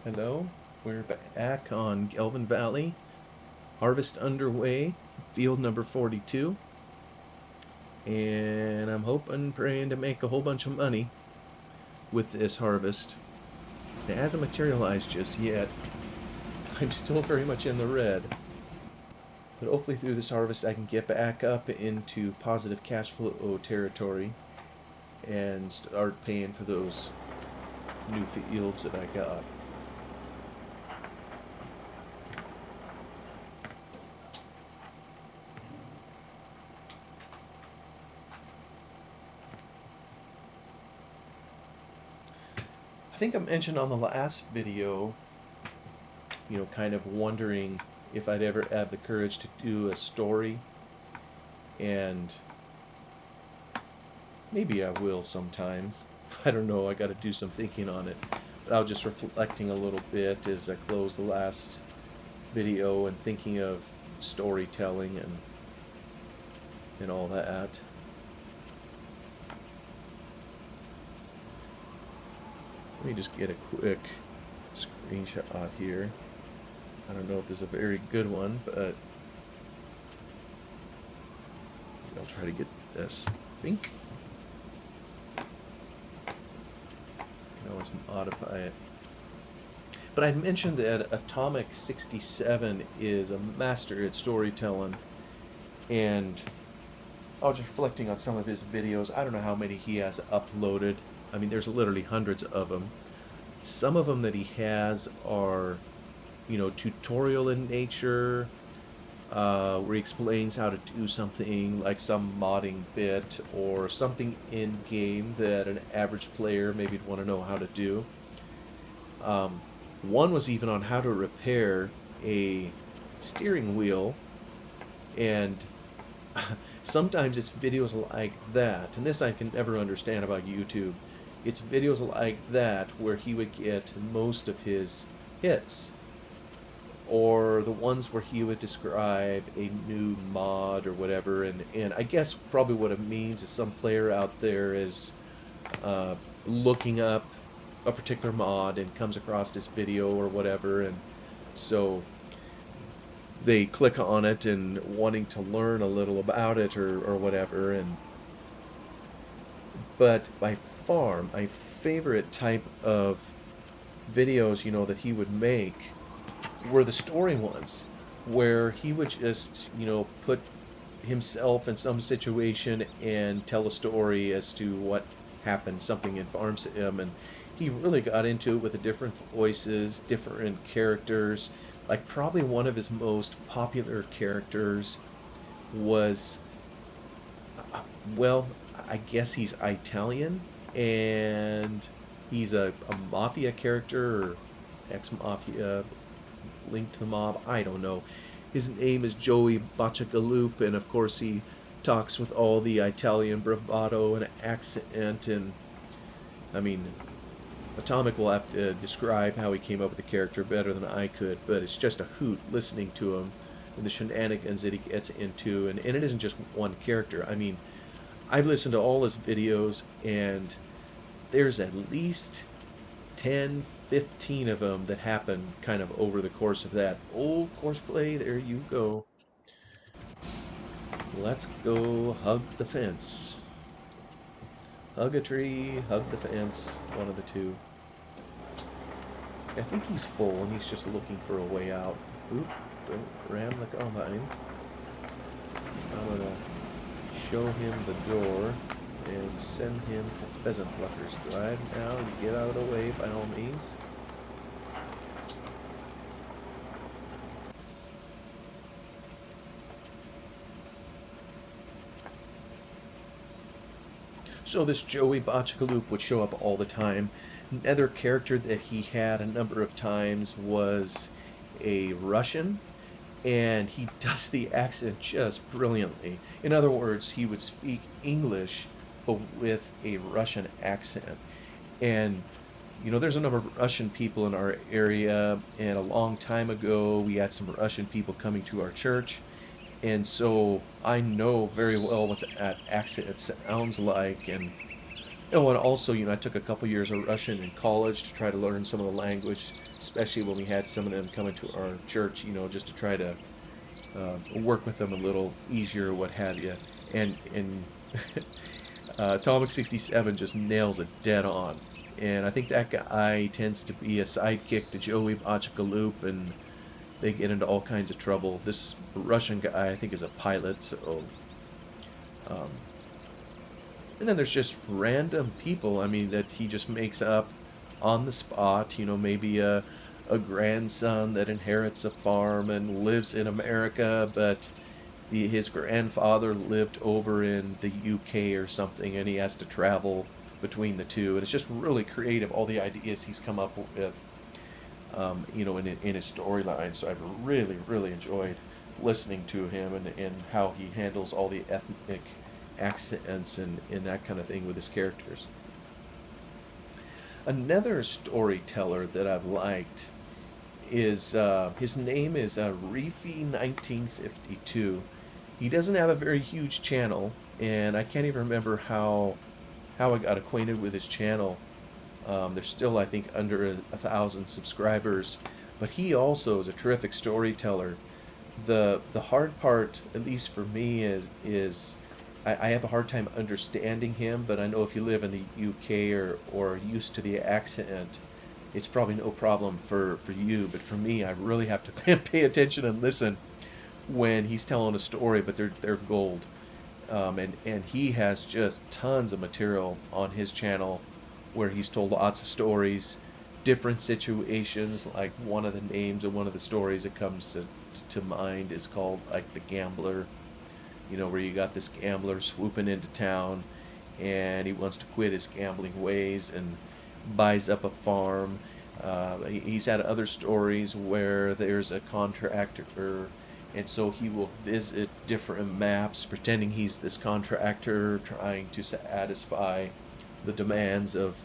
Hello, we're back on Gelvin Valley. Harvest underway, field number 42. And I'm hoping, praying to make a whole bunch of money with this harvest. It hasn't materialized just yet. I'm still very much in the red. But hopefully through this harvest I can get back up into positive cash flow territory and start paying for those new fields that I got. I think I mentioned on the last video, kind of wondering if I'd ever have the courage to do a story, and maybe I will sometime. I don't know, I got to do some thinking on it. But I was just reflecting a little bit as I closed the last video and thinking of storytelling and all that. Let me just get a quick screenshot here. I don't know if this is a very good one, but I'll try to get this. I think I can always modify it. But I mentioned that Atomic 67 is a master at storytelling, and I was reflecting on some of his videos. I don't know how many he has uploaded. I mean, there's literally hundreds of them. Some of them that he has are, tutorial in nature, where he explains how to do something like some modding bit or something in game that an average player maybe would want to know how to do. One was even on how to repair a steering wheel, and sometimes it's videos like that, and this I can never understand about YouTube. It's videos like that where he would get most of his hits, or the ones where he would describe a new mod or whatever, and I guess probably what it means is some player out there is looking up a particular mod and comes across this video or whatever, and so they click on it and wanting to learn a little about it or whatever. But by far my favorite type of videos that he would make were the story ones, where he would just put himself in some situation and tell a story as to what happened, something informs him, and he really got into it with the different voices, different characters. Like, probably one of his most popular characters was, well, I guess he's Italian, and he's a mafia character, or ex-mafia, linked to the mob, I don't know. His name is Joey Bacciagalup, and of course he talks with all the Italian bravado and accent, and I mean, Atomic will have to describe how he came up with the character better than I could, but it's just a hoot listening to him and the shenanigans that he gets into, and it isn't just one character. I mean, I've listened to all his videos, and there's at least 10, 15 of them that happen kind of over the course of that. Old courseplay, there you go. Let's go hug the fence. Hug a tree, hug the fence, one of the two. I think he's full and he's just looking for a way out. Oop, don't ram the combine. So I'm gonna show him the door and send him to Pheasant Pluckers Drive. Now, you get out of the way by all means. So this Joey Bacciagalup would show up all the time. Another character that he had a number of times was a Russian, and he does the accent just brilliantly. In other words, he would speak English but with a Russian accent. And there's a number of Russian people in our area, and a long time ago we had some Russian people coming to our church, and so I know very well what that accent sounds like, and Oh, and also, I took a couple years of Russian in college to try to learn some of the language, especially when we had some of them coming to our church, just to try to work with them a little easier, what have you. And Atomic 67 just nails it dead on. And I think that guy tends to be a sidekick to Joey Bachakaloop, and they get into all kinds of trouble. This Russian guy, I think, is a pilot, so. Um, and then there's just random people, I mean, that he just makes up on the spot. Maybe a grandson that inherits a farm and lives in America, but his grandfather lived over in the UK or something, and he has to travel between the two. And it's just really creative, all the ideas he's come up with, in his storyline. So I've really, really enjoyed listening to him and how he handles all the ethnic accents and that kind of thing with his characters. Another storyteller that I've liked is his name is Reefy 1952. He doesn't have a very huge channel, and I can't even remember how I got acquainted with his channel. There's still, I think, under 1,000 subscribers, but he also is a terrific storyteller. The hard part, at least for me, is I have a hard time understanding him, but I know if you live in the UK or used to the accent, it's probably no problem for you. But for me, I really have to pay attention and listen when he's telling a story, but they're gold. And he has just tons of material on his channel where he's told lots of stories, different situations. Like one of the names of one of the stories that comes to mind is called like The Gambler, where you got this gambler swooping into town and he wants to quit his gambling ways and buys up a farm. He's had other stories where there's a contractor, and so he will visit different maps pretending he's this contractor trying to satisfy the demands of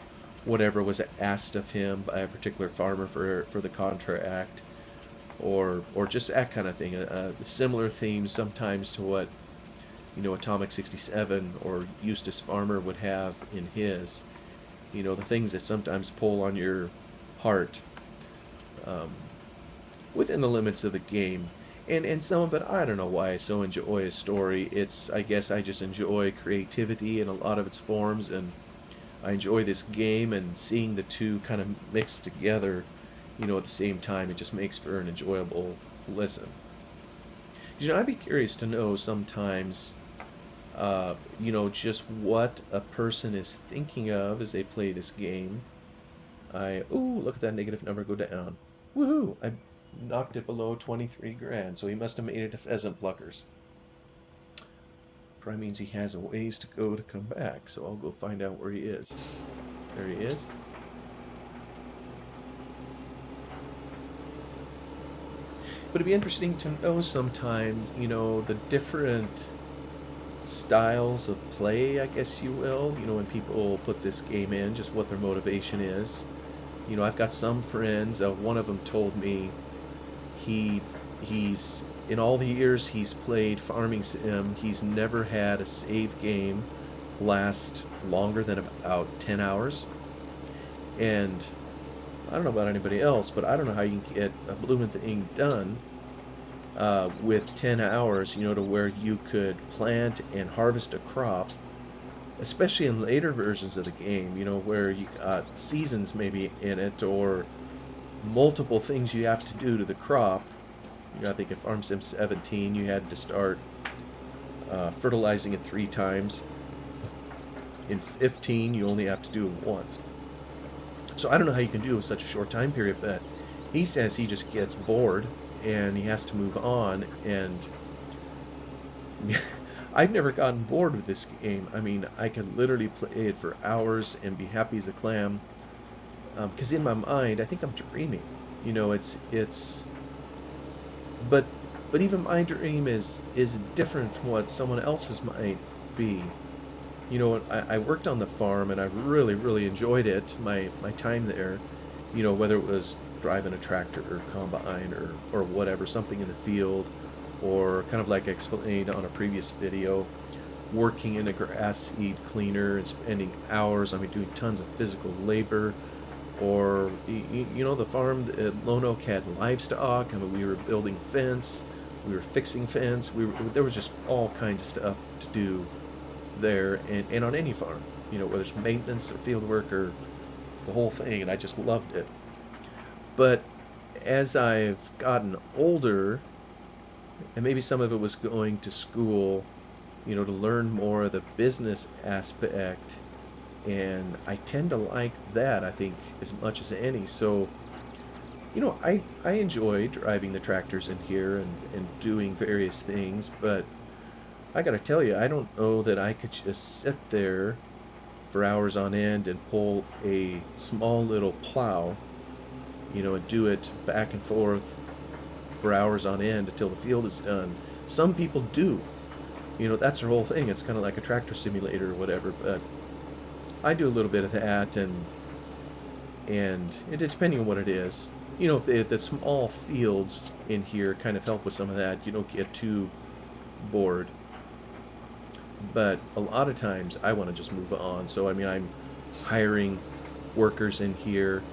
whatever was asked of him by a particular farmer for the contract, or just that kind of thing. Similar themes sometimes to what Atomic 67 or Eustace Farmer would have in his. The things that sometimes pull on your heart, um, within the limits of the game. And some of it, I don't know why I so enjoy a story. I guess I just enjoy creativity in a lot of its forms, and I enjoy this game and seeing the two kind of mixed together, at the same time. It just makes for an enjoyable listen. I'd be curious to know sometimes, just what a person is thinking of as they play this game. Ooh, look at that negative number go down. Woohoo! I knocked it below 23 grand, so he must have made it to pheasant pluckers. Probably means he has a ways to go to come back, so I'll go find out where he is. There he is. But it'd be interesting to know sometime, the different styles of play, I guess you will, when people put this game in, just what their motivation is. I've got some friends, one of them told me he's in all the years he's played Farming Sim, he's never had a save game last longer than about 10 hours. And I don't know about anybody else, but I don't know how you can get a blooming thing done with 10 hours, to where you could plant and harvest a crop, especially in later versions of the game, where you got seasons maybe in it, or multiple things you have to do to the crop. I think in Farm Sim 17 you had to start fertilizing it 3 times. In 15 you only have to do it once. So I don't know how you can do it with such a short time period, but he says he just gets bored and he has to move on. And I've never gotten bored with this game. I mean, I could literally play it for hours and be happy as a clam. Because in my mind, I think I'm dreaming. It's but even my dream is different from what someone else's might be. I worked on the farm and I really, really enjoyed it, my time there. Whether it was driving a tractor or combine or whatever, something in the field, or kind of like I explained on a previous video, working in a grass seed cleaner and spending hours, I mean, doing tons of physical labor. Or, you know, the farm at Lone Oak had livestock. I mean, we were building fence, we were fixing fence, there was just all kinds of stuff to do there, and on any farm, you know, whether it's maintenance or field work or the whole thing, and I just loved it. But as I've gotten older, and maybe some of it was going to school, you know, to learn more of the business aspect, and I tend to like that, I think, as much as any. So, you know, I enjoy driving the tractors in here and doing various things, but I gotta tell you, I don't know that I could just sit there for hours on end and pull a small little plow, you know, and do it back and forth for hours on end until the field is done. Some people do. You know, that's their whole thing. It's kind of like a tractor simulator or whatever, but I do a little bit of that, and it depending on what it is. You know, if the small fields in here kind of help with some of that, you don't get too bored. But a lot of times I want to just move on. So I mean, I'm hiring workers in here,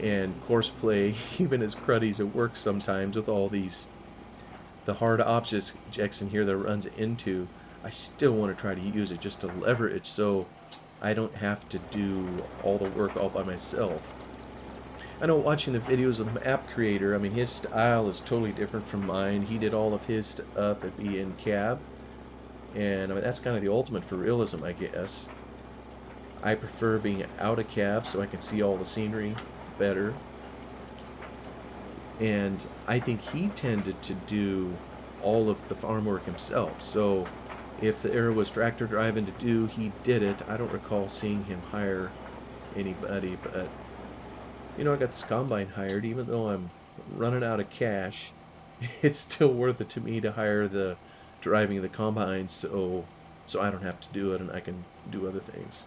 and course play, even as cruddies it works sometimes with all these the hard objects in here that it runs into. I still want to try to use it just to leverage so I don't have to do all the work all by myself. I know watching the videos of the map creator, I mean, his style is totally different from mine. He did all of his stuff at be in cab, and I mean, that's kind of the ultimate for realism, I guess. I prefer being out of cab so I can see all the scenery better. And I think he tended to do all of the farm work himself. So if there was tractor driving to do, he did it. I don't recall seeing him hire anybody, but you know, I got this combine hired, even though I'm running out of cash, it's still worth it to me to hire the driving of the combine so I don't have to do it and I can do other things.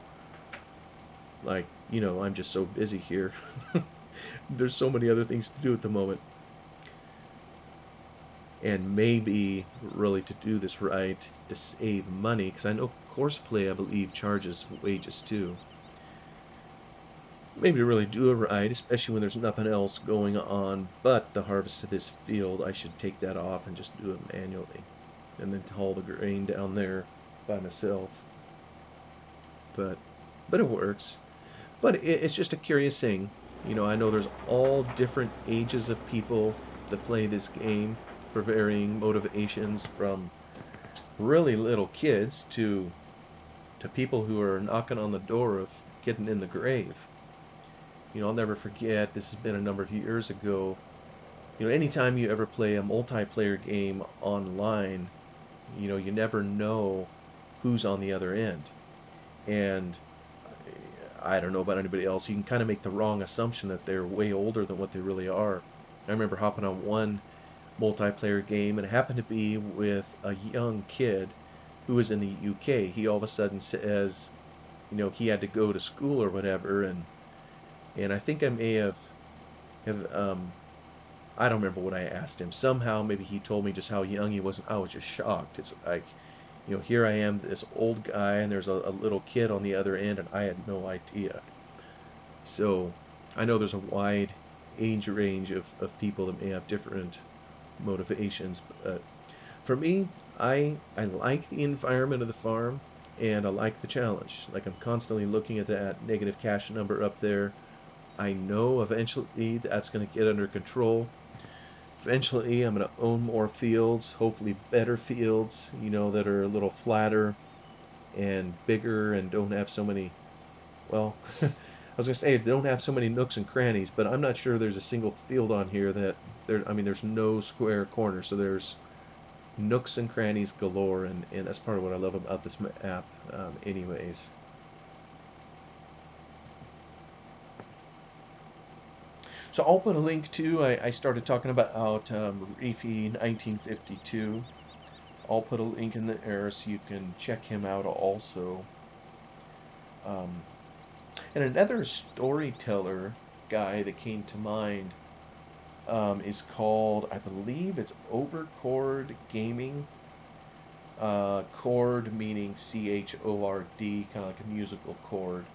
Like, you know, I'm just so busy here. There's so many other things to do at the moment. And maybe really to do this right, to save money, because I know Courseplay, I believe, charges wages too. Maybe to really do it right, especially when there's nothing else going on but the harvest of this field, I should take that off and just do it manually, and then haul the grain down there by myself. But but it works. But it's just a curious thing. You know, I know there's all different ages of people that play this game for varying motivations, from really little kids to people who are knocking on the door of getting in the grave. You know, I'll never forget, this has been a number of years ago. You know, anytime you ever play a multiplayer game online, you know, you never know who's on the other end. And I don't know about anybody else, you can kind of make the wrong assumption that they're way older than what they really are. I remember hopping on one multiplayer game, and it happened to be with a young kid who was in the UK. He all of a sudden says, you know, he had to go to school or whatever, and I think I may have I don't remember what I asked him. Somehow maybe he told me just how young he was, and I was just shocked. It's like, you know, here I am, this old guy, and there's a little kid on the other end, and I had no idea. So I know there's a wide age range of people that may have different motivations, but for me, I like the environment of the farm, and I like the challenge. Like, I'm constantly looking at that negative cash number up there. I know eventually that's going to get under control. Eventually, I'm going to own more fields, hopefully better fields, you know, that are a little flatter and bigger and don't have so many, well, I was going to say they don't have so many nooks and crannies, but I'm not sure there's a single field on here that I mean, there's no square corner, so there's nooks and crannies galore, and that's part of what I love about this map, anyways. So I'll put a link to, I started talking about Reefy 1952. I'll put a link in there so you can check him out also. Um, and another storyteller guy that came to mind is called, I believe it's Overcord Gaming. chord meaning chord, kind of like a musical chord.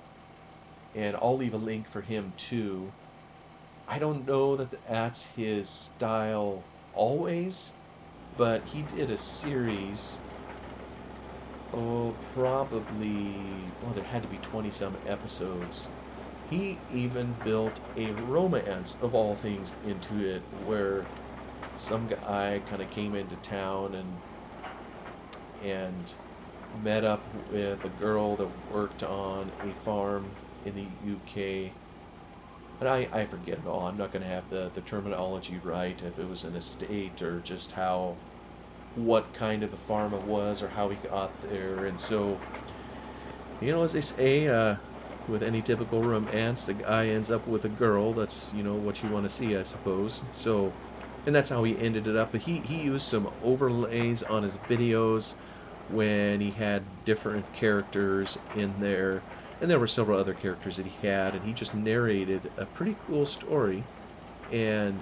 And I'll leave a link for him too. I don't know that that's his style always, but he did a series. Oh, probably. Well, there had to be 20 some episodes. He even built a romance, of all things, into it, where some guy kind of came into town and met up with a girl that worked on a farm in the UK. And I forget it all. I'm not going to have the terminology right, if it was an estate or just what kind of a farm it was or how he got there. And so, as they say, with any typical romance, the guy ends up with a girl. That's, what you want to see, I suppose. So, and that's how he ended it up. But he used some overlays on his videos when he had different characters in there. And there were several other characters that he had, and he just narrated a pretty cool story. And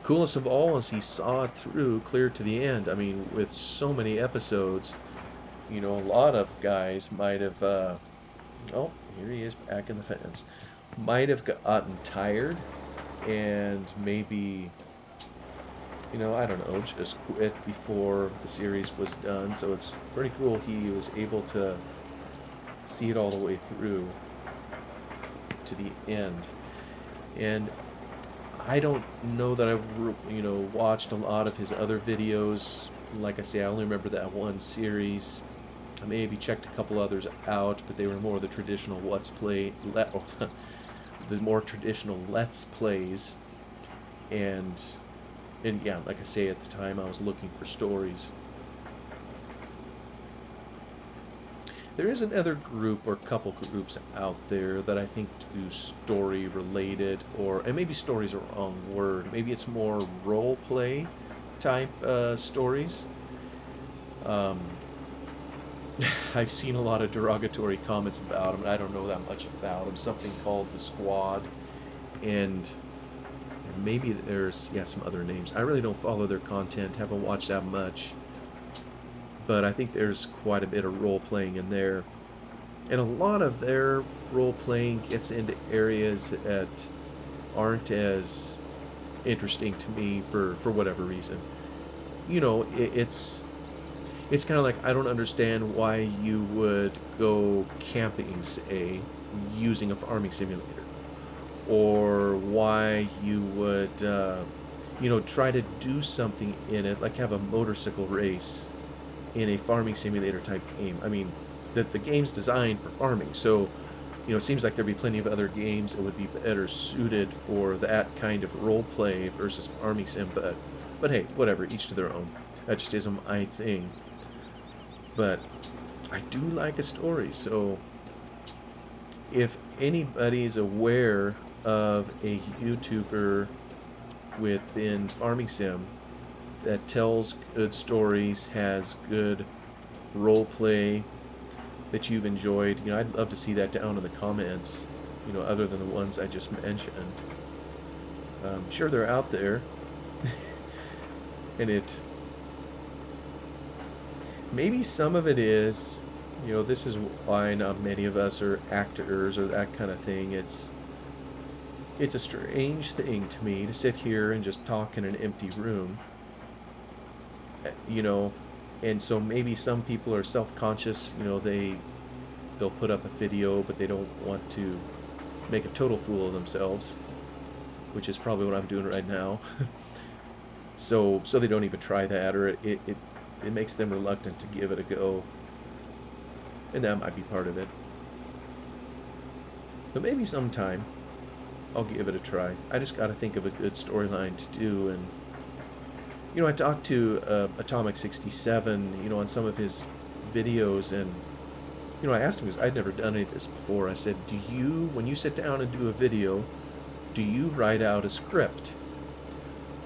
coolest of all is he saw it through clear to the end. I mean, with so many episodes, a lot of guys might have, oh, here he is back in the fence, might have gotten tired and maybe, I don't know, just quit before the series was done. So it's pretty cool he was able to see it all the way through to the end. And I don't know that I've watched a lot of his other videos. Like I say, I only remember that one series. I maybe checked a couple others out, but they were more the traditional the more traditional Let's Plays. And yeah, like I say, at the time I was looking for stories. There is another group or couple groups out there that I think do story related, and maybe stories are a wrong word. Maybe it's more role play type stories. Um, I've seen a lot of derogatory comments about them, and I don't know that much about them. Something called The Squad, and maybe there's, some other names. I really don't follow their content, haven't watched that much. But I think there's quite a bit of role playing in there. And a lot of their role playing gets into areas that aren't as interesting to me for whatever reason. It's kind of like, I don't understand why you would go camping, say, using a farming simulator, or why you would try to do something in it, like have a motorcycle race in a farming simulator type game. I mean, the game's designed for farming, so it seems like there'd be plenty of other games that would be better suited for that kind of role play versus farming sim. But hey, whatever, each to their own. That just isn't my thing. But I do like a story, so if anybody's aware of a YouTuber within farming sim that tells good stories, has good role play that you've enjoyed, I'd love to see that down in the comments, other than the ones I just mentioned. I'm sure they're out there. And maybe some of it is, this is why not many of us are actors or that kind of thing. It's a strange thing to me to sit here and just talk in an empty room. And so maybe some people are self-conscious, they'll put up a video, but they don't want to make a total fool of themselves, which is probably what I'm doing right now. So they don't even try that, or it makes them reluctant to give it a go, and that might be part of it. But maybe sometime I'll give it a try. I just got to think of a good storyline to do. And I talked to Atomic 67, on some of his videos, and I asked him, because I'd never done any of this before. I said, when you sit down and do a video, do you write out a script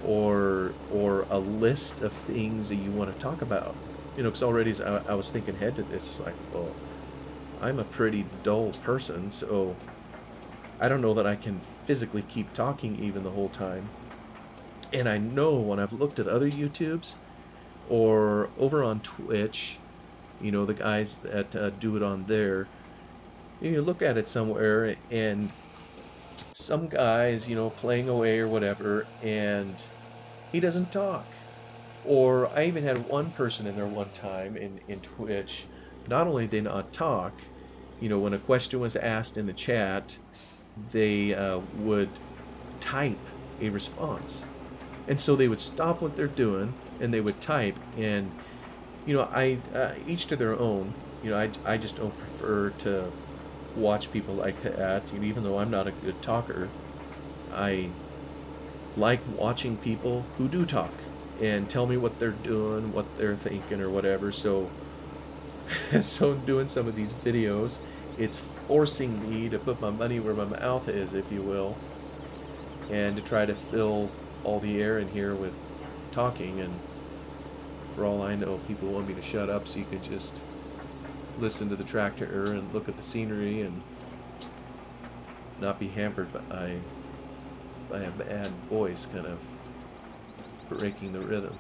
or a list of things that you want to talk about? Because already as I was thinking ahead to this, it's like, well, I'm a pretty dull person, so I don't know that I can physically keep talking even the whole time. And I know when I've looked at other YouTubes or over on Twitch, You know, the guys that do it on there. You look at it somewhere, and some guys, playing away or whatever, and he doesn't talk. Or I even had one person in there one time in Twitch. Not only did they not talk, when a question was asked in the chat, they would type a response. And so they would stop what they're doing and they would type. And, I each to their own. I just don't prefer to watch people like that. Even though I'm not a good talker, I like watching people who do talk and tell me what they're doing, what they're thinking, or whatever. So, so doing some of these videos, it's forcing me to put my money where my mouth is, if you will, and to try to fill all the air in here with talking. And for all I know, people want me to shut up so you can just listen to the tractor and look at the scenery and not be hampered by a bad voice kind of breaking the rhythm.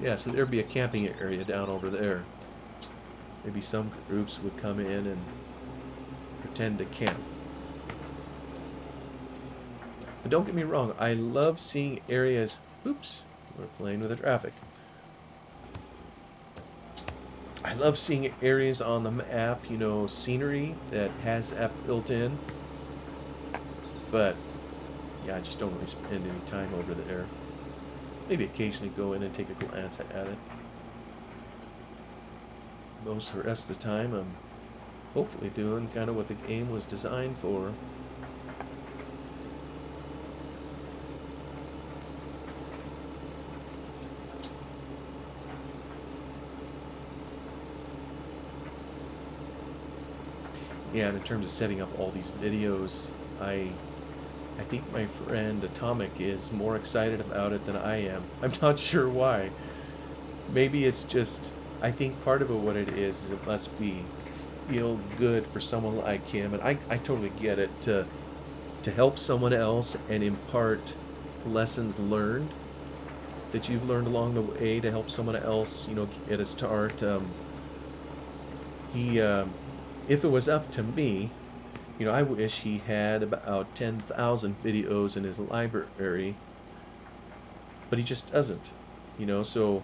Yeah, so there'd be a camping area down over there. Maybe some groups would come in and pretend to camp. But don't get me wrong, I love seeing areas... Oops, we're playing with the traffic. I love seeing areas on the map, scenery that has that built in. But, yeah, I just don't really spend any time over there. Maybe occasionally go in and take a glance at it. Most of the rest of the time, I'm hopefully doing kind of what the game was designed for. Yeah, and in terms of setting up all these videos, I think my friend Atomic is more excited about it than I am. I'm not sure why. Maybe it's just, I think part of it, what it is it must feel good for someone like him, and I totally get it, to help someone else and impart lessons learned that you've learned along the way to help someone else, get a start. He, if it was up to me, I wish he had about 10,000 videos in his library, but he just doesn't, so,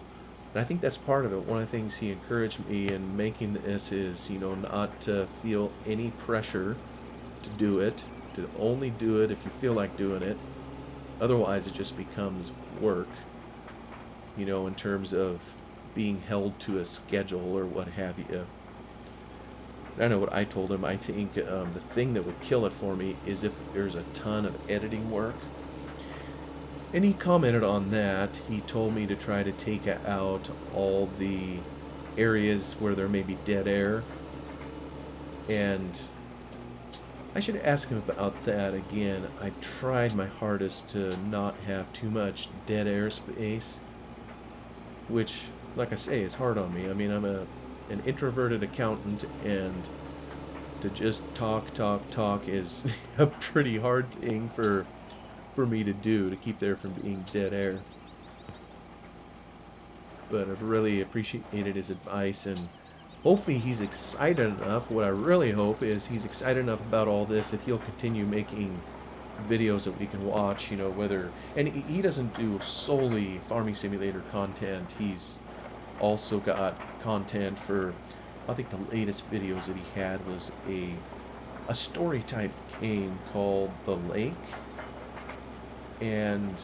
and I think that's part of it. One of the things he encouraged me in making this is, not to feel any pressure to do it, to only do it if you feel like doing it. Otherwise, it just becomes work, in terms of being held to a schedule or what have you. I know what I told him. I think the thing that would kill it for me is if there's a ton of editing work. And he commented on that. He told me to try to take out all the areas where there may be dead air. And I should ask him about that again. I've tried my hardest to not have too much dead air space, which, like I say, is hard on me. I mean, I'm an introverted accountant, and to just talk is a pretty hard thing for me to do, to keep there from being dead air. But I've really appreciated his advice, and hopefully he's excited enough. What I really hope is he's excited enough about all this that he'll continue making videos that we can watch, whether... And he doesn't do solely Farming Simulator content. He's also got content for... I think the latest videos that he had was a story type game called The Lake. And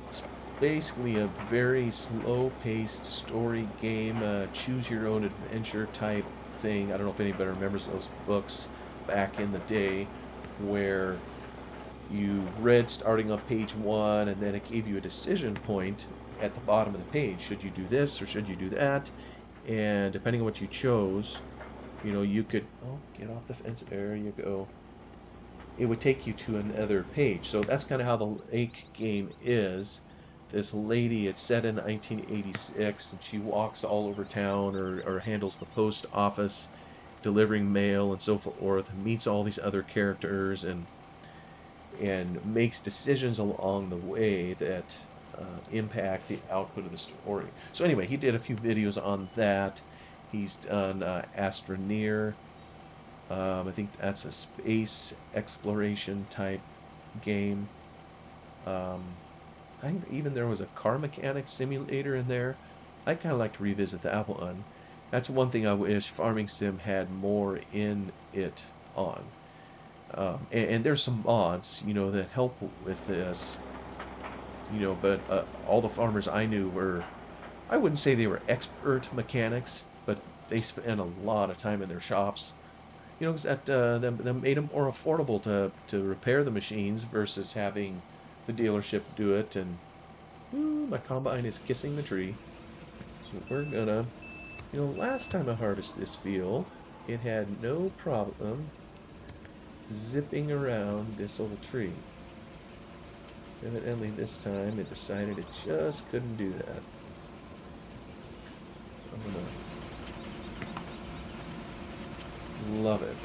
it's basically a very slow-paced story game, choose your own adventure type thing. I don't know if anybody remembers those books back in the day where you read starting on page 1 and then it gave you a decision point at the bottom of the page. Should you do this or should you do that? And depending on what you chose, you could... Oh, get off the fence. There you go. It would take you to another page. So that's kind of how the Lake game is. This lady, it's set in 1986, and she walks all over town or handles the post office, delivering mail and so forth, meets all these other characters and makes decisions along the way that impact the output of the story. So anyway, he did a few videos on that. He's done Astroneer. I think that's a space exploration type game. Um, I think even there was a car mechanic simulator in there. I kind of like to revisit that one. That's one thing I wish Farming Sim had more in it on. And there's some mods, that help with this, but all the farmers I knew were, I wouldn't say they were expert mechanics, but they spent a lot of time in their shops. 'Cause that made them more affordable to repair the machines versus having the dealership do it. And ooh, my combine is kissing the tree. So we're gonna, last time I harvested this field, it had no problem zipping around this old tree. Evidently this time it decided it just couldn't do that. So I'm gonna love it.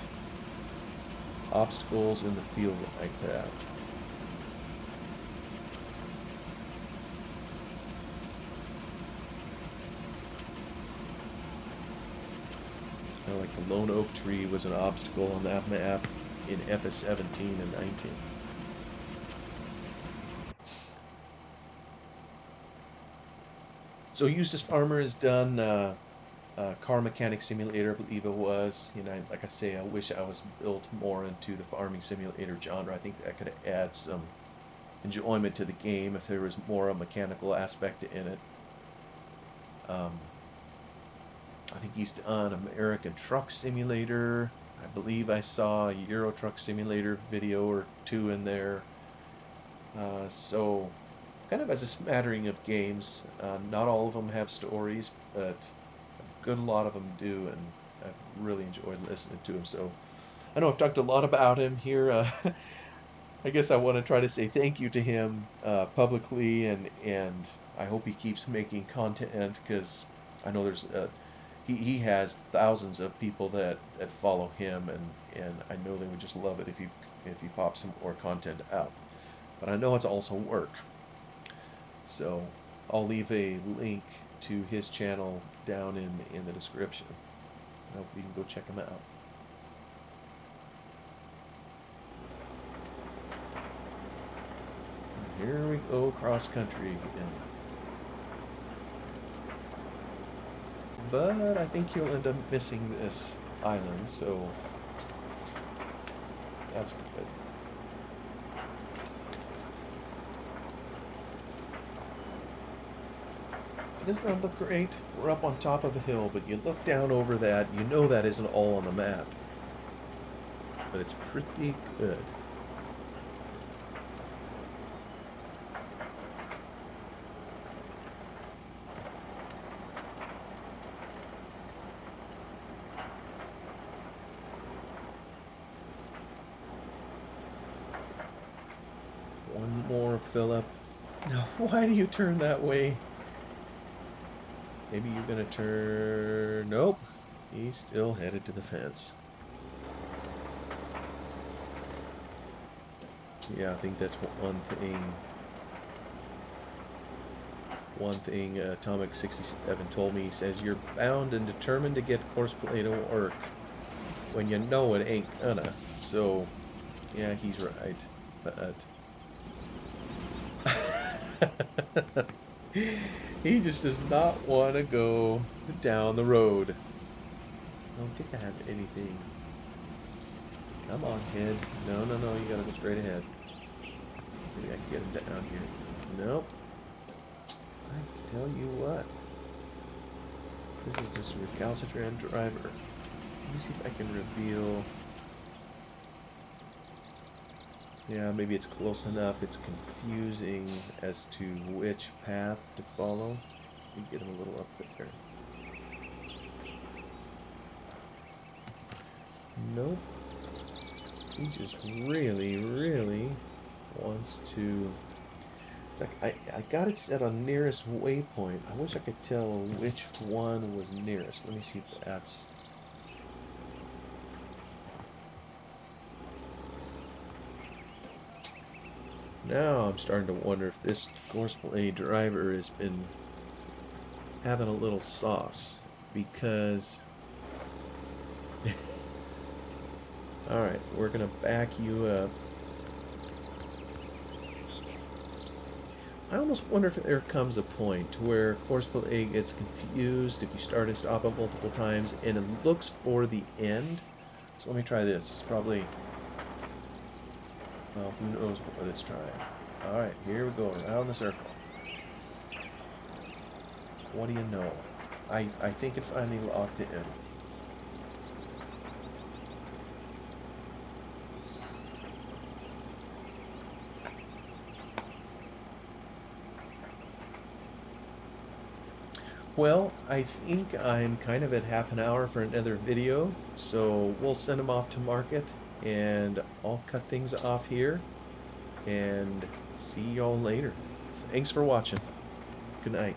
Obstacles in the field like that. Kind of like the lone oak tree was an obstacle on that map in FS 17 and 19. So Eustace Farmer has done Car Mechanic Simulator, I believe it was. Like I say, I wish I was built more into the farming simulator genre. I think that could add some enjoyment to the game if there was more a mechanical aspect in it. I think he's done American Truck Simulator. I believe I saw a Euro Truck Simulator video or two in there. So kind of as a smattering of games. Not all of them have stories, but a good lot of them do, and I've really enjoyed listening to him. So I know I've talked a lot about him here. I guess I want to try to say thank you to him publicly, and I hope he keeps making content because I know he has thousands of people that follow him, and I know they would just love it if he pops some more content out. But I know it's also work. So I'll leave a link to his channel down in the description. Hopefully you can go check him out. And here we go cross country again. But I think he'll end up missing this island, so that's good. It does not look great. We're up on top of a hill, but you look down over that, you know that isn't all on the map. But it's pretty good. One more, Philip. No, why do you turn that way? Maybe you're gonna turn... Nope. He's still headed to the fence. Yeah, I think that's one thing. One thing Atomic 67 told me. He says, you're bound and determined to get course play to work when you know it ain't gonna. So, yeah, he's right. But... he just does not want to go down the road. I don't think I have anything. Come on, kid. No, no, no, you gotta go straight ahead. Maybe I can get him down here. Nope. I tell you what. This is just a recalcitrant driver. Let me see if I can reveal... Yeah, maybe it's close enough. It's confusing as to which path to follow. You get him a little up there. Nope. He just really, really wants to... It's like, I got it set on nearest waypoint. I wish I could tell which one was nearest. Let me see if that's... Now I'm starting to wonder if this Gospel A driver has been having a little sauce, because alright, we're gonna back you up. I almost wonder if there comes a point where Gospel A gets confused if you start and stop it multiple times and it looks for the end. So let me try this. It's probably, well, who knows what it's trying. Alright, here we go, around the circle. What do you know? I think it finally locked in. Well, I think I'm kind of at half an hour for another video, so we'll send them off to market, and I'll cut things off here, and see y'all later. Thanks for watching. Good night.